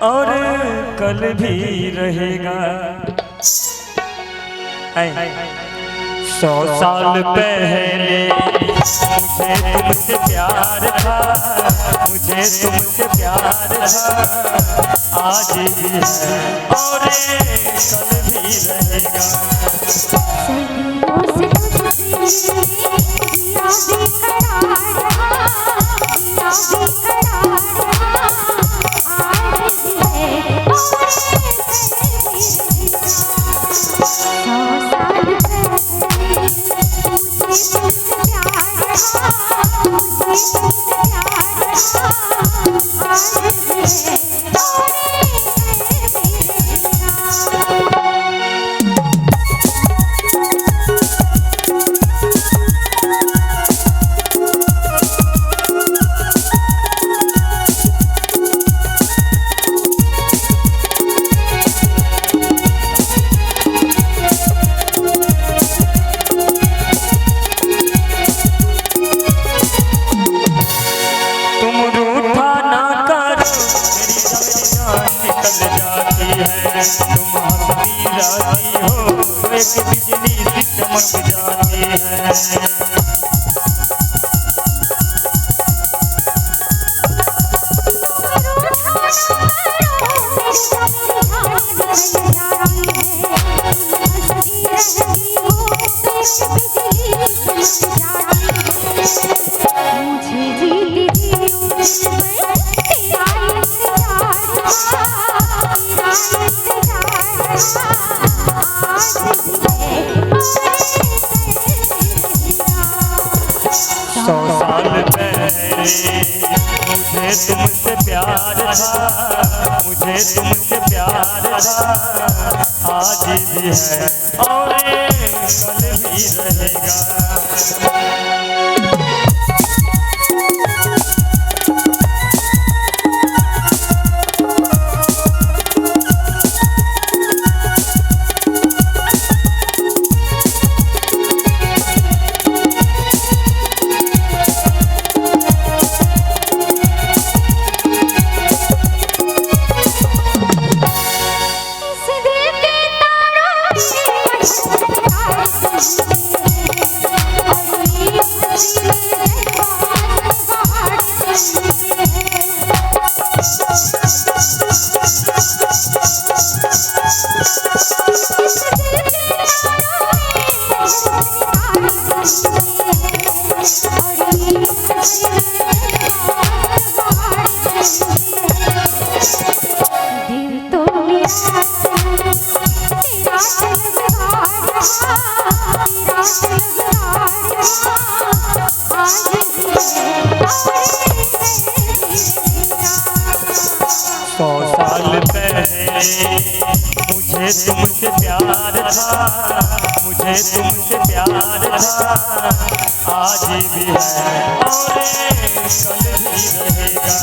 और कल भी रहेगा। 100 साल पहले मुझे तुमसे प्यार था, मुझे तुमसे प्यार था, आज भी है और कल भी रहेगा। तुम हंसती जाती हो एक बिजली सी चमक जाती है। मुझे तुमसे प्यार था, मुझे तुमसे प्यार था, आज भी है और कल भी रहेगा। मुझे तुमसे प्यार था, मुझे तुमसे प्यार था, आज भी है और कल भी रहेगा।